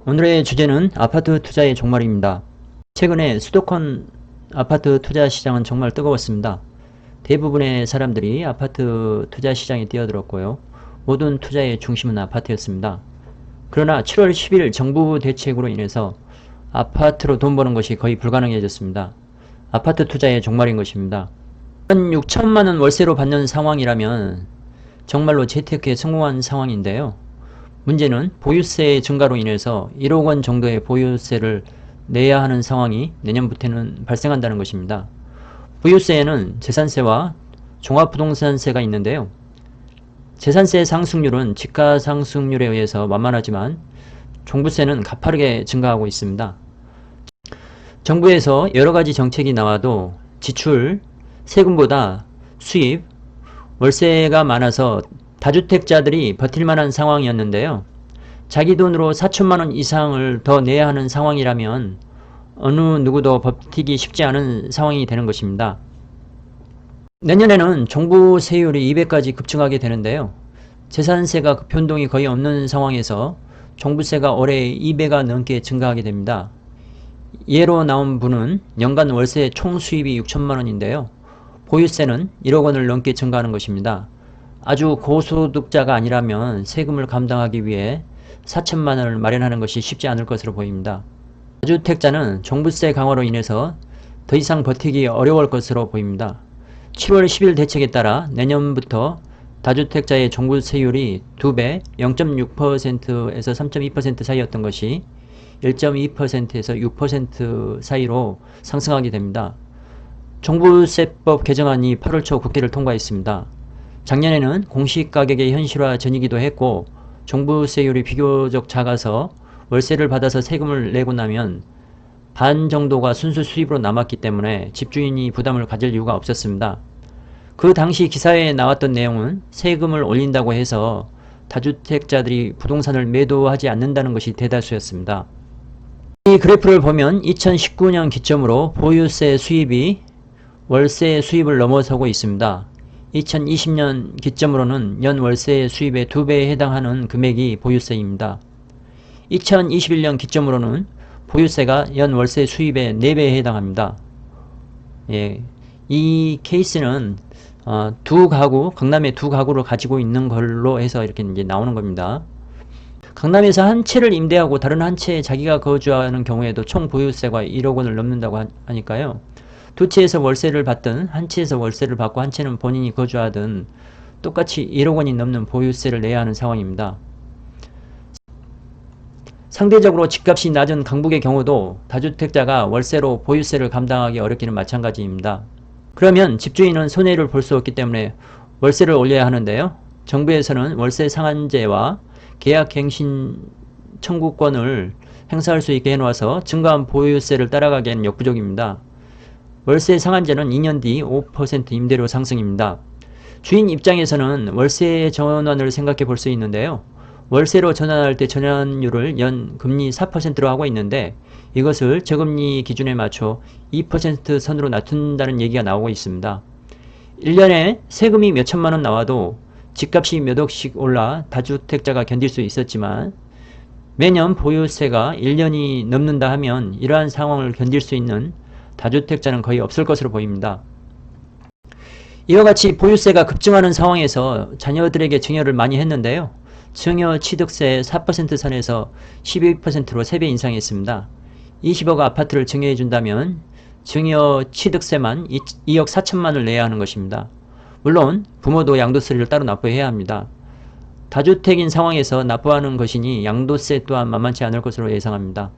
오늘의 주제는 아파트 투자의 종말입니다. 최근에 수도권 아파트 투자 시장은 정말 뜨거웠습니다. 대부분의 사람들이 아파트 투자 시장에 뛰어들었고요. 모든 투자의 중심은 아파트였습니다. 그러나 7월 10일 정부 대책으로 인해서 아파트로 돈 버는 것이 거의 불가능해졌습니다. 아파트 투자의 종말인 것입니다. 6천만 원 월세로 받는 상황이라면 정말로 재테크에 성공한 상황인데요. 문제는 보유세 증가로 인해서 1억 원 정도의 보유세를 내야 하는 상황이 내년부터는 발생한다는 것입니다. 보유세에는 재산세와 종합부동산세가 있는데요. 재산세 상승률은 집가 상승률에 의해서 만만하지만 종부세는 가파르게 증가하고 있습니다. 정부에서 여러가지 정책이 나와도 지출, 세금보다 수입, 월세가 많아서 다주택자들이 버틸만한 상황이었는데요. 자기 돈으로 4천만원 이상을 더 내야 하는 상황이라면 어느 누구도 버티기 쉽지 않은 상황이 되는 것입니다. 내년에는 종부세율이 2배까지 급증하게 되는데요. 재산세가 변동이 거의 없는 상황에서 종부세가 올해 2배가 넘게 증가하게 됩니다. 예로 나온 분은 연간 월세 총 수입이 6천만원인데요. 보유세는 1억 원을 넘게 증가하는 것입니다. 아주 고소득자가 아니라면 세금을 감당하기 위해 4천만 원을 마련하는 것이 쉽지 않을 것으로 보입니다. 다주택자는 종부세 강화로 인해서 더 이상 버티기 어려울 것으로 보입니다. 7월 10일 대책에 따라 내년부터 다주택자의 종부세율이 2배 0.6%에서 3.2% 사이였던 것이 1.2%에서 6% 사이로 상승하게 됩니다. 종부세법 개정안이 8월 초 국회를 통과했습니다. 작년에는 공시가격의 현실화 전이기도 했고 종부세율이 비교적 작아서 월세를 받아서 세금을 내고 나면 반 정도가 순수 수입으로 남았기 때문에 집주인이 부담을 가질 이유가 없었습니다. 그 당시 기사에 나왔던 내용은 세금을 올린다고 해서 다주택자들이 부동산을 매도하지 않는다는 것이 대다수였습니다. 이 그래프를 보면 2019년 기점으로 보유세 수입이 월세 수입을 넘어서고 있습니다. 2020년 기점으로는 연 월세 수입의 2배에 해당하는 금액이 보유세입니다. 2021년 기점으로는 보유세가 연 월세 수입의 4배에 해당합니다. 이 케이스는 강남에 두 가구를 가지고 있는 걸로 해서 이렇게 이제 나오는 겁니다. 강남에서 한 채를 임대하고 다른 한 채에 자기가 거주하는 경우에도 총 보유세가 1억 원을 넘는다고 하니까요. 두 채에서 월세를 받든 한 채에서 월세를 받고 한 채는 본인이 거주하든 똑같이 1억 원이 넘는 보유세를 내야 하는 상황입니다. 상대적으로 집값이 낮은 강북의 경우도 다주택자가 월세로 보유세를 감당하기 어렵기는 마찬가지입니다. 그러면 집주인은 손해를 볼 수 없기 때문에 월세를 올려야 하는데요. 정부에서는 월세 상한제와 계약갱신 청구권을 행사할 수 있게 해놓아서 증가한 보유세를 따라가기에는 역부족입니다. 월세 상한제는 2년 뒤 5% 임대료 상승입니다. 주인 입장에서는 월세 전환을 생각해 볼 수 있는데요. 월세로 전환할 때 전환율을 연 금리 4%로 하고 있는데 이것을 저금리 기준에 맞춰 2% 선으로 낮춘다는 얘기가 나오고 있습니다. 1년에 세금이 몇 천만 원 나와도 집값이 몇 억씩 올라 다주택자가 견딜 수 있었지만 매년 보유세가 1년이 넘는다 하면 이러한 상황을 견딜 수 있는 다주택자는 거의 없을 것으로 보입니다. 이와 같이 보유세가 급증하는 상황에서 자녀들에게 증여를 많이 했는데요. 증여 취득세 4% 선에서 12%로 3배 인상했습니다. 20억 아파트를 증여해 준다면 증여 취득세만 2억 4천만을 내야 하는 것입니다. 물론 부모도 양도세를 따로 납부해야 합니다. 다주택인 상황에서 납부하는 것이니 양도세 또한 만만치 않을 것으로 예상합니다.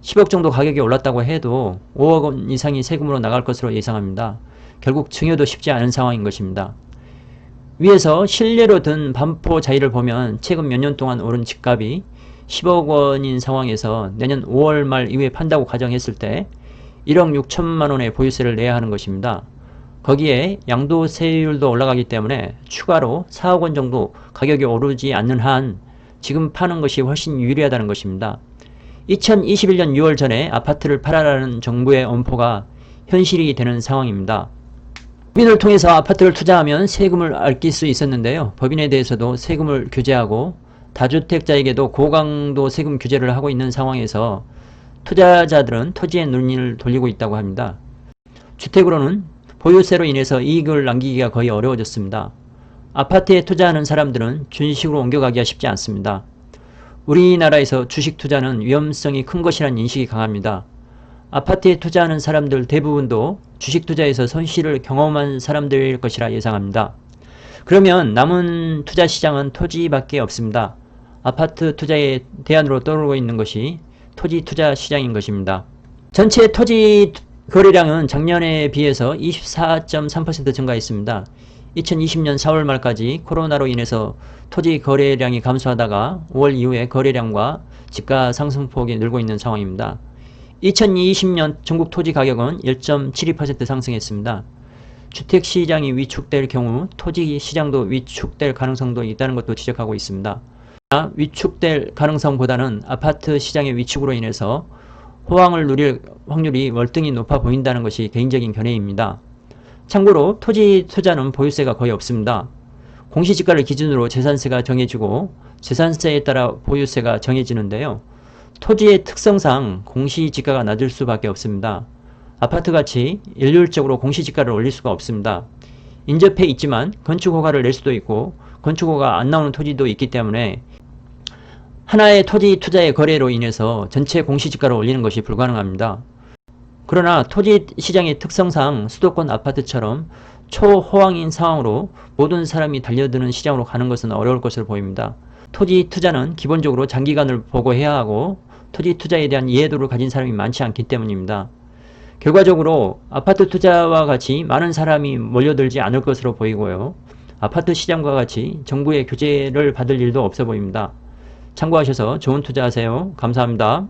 10억 정도 가격이 올랐다고 해도 5억 원 이상이 세금으로 나갈 것으로 예상합니다. 결국 증여도 쉽지 않은 상황인 것입니다. 위에서 실례로 든 반포자이를 보면 최근 몇 년 동안 오른 집값이 10억 원인 상황에서 내년 5월 말 이후에 판다고 가정했을 때 1억 6천만 원의 보유세를 내야 하는 것입니다. 거기에 양도세율도 올라가기 때문에 추가로 4억 원 정도 가격이 오르지 않는 한 지금 파는 것이 훨씬 유리하다는 것입니다. 2021년 6월 전에 아파트를 팔아라는 정부의 엄포가 현실이 되는 상황입니다. 법인을 통해서 아파트를 투자하면 세금을 아낄 수 있었는데요. 법인에 대해서도 세금을 규제하고 다주택자에게도 고강도 세금 규제를 하고 있는 상황에서 투자자들은 토지에 눈을 돌리고 있다고 합니다. 주택으로는 보유세로 인해서 이익을 남기기가 거의 어려워졌습니다. 아파트에 투자하는 사람들은 주식으로 옮겨가기가 쉽지 않습니다. 우리나라에서 주식 투자는 위험성이 큰 것이라는 인식이 강합니다. 아파트에 투자하는 사람들 대부분도 주식 투자에서 손실을 경험한 사람들일 것이라 예상합니다. 그러면 남은 투자 시장은 토지밖에 없습니다. 아파트 투자의 대안으로 떠오르고 있는 것이 토지 투자 시장인 것입니다. 전체 토지 거래량은 작년에 비해서 24.3% 증가했습니다. 2020년 4월 말까지 코로나로 인해서 토지 거래량이 감소하다가 5월 이후에 거래량과 집가 상승폭이 늘고 있는 상황입니다. 2020년 전국 토지 가격은 1.72% 상승했습니다. 주택시장이 위축될 경우 토지시장도 위축될 가능성도 있다는 것도 지적하고 있습니다. 위축될 가능성보다는 아파트 시장의 위축으로 인해서 호황을 누릴 확률이 월등히 높아 보인다는 것이 개인적인 견해입니다. 참고로 토지 투자는 보유세가 거의 없습니다. 공시지가를 기준으로 재산세가 정해지고 재산세에 따라 보유세가 정해지는데요. 토지의 특성상 공시지가가 낮을 수밖에 없습니다. 아파트같이 일률적으로 공시지가를 올릴 수가 없습니다. 인접해 있지만 건축허가를 낼 수도 있고 건축허가 안 나오는 토지도 있기 때문에 하나의 토지 투자의 거래로 인해서 전체 공시지가를 올리는 것이 불가능합니다. 그러나 토지 시장의 특성상 수도권 아파트처럼 초호황인 상황으로 모든 사람이 달려드는 시장으로 가는 것은 어려울 것으로 보입니다. 토지 투자는 기본적으로 장기간을 보고 해야 하고 토지 투자에 대한 이해도를 가진 사람이 많지 않기 때문입니다. 결과적으로 아파트 투자와 같이 많은 사람이 몰려들지 않을 것으로 보이고요. 아파트 시장과 같이 정부의 규제를 받을 일도 없어 보입니다. 참고하셔서 좋은 투자하세요. 감사합니다.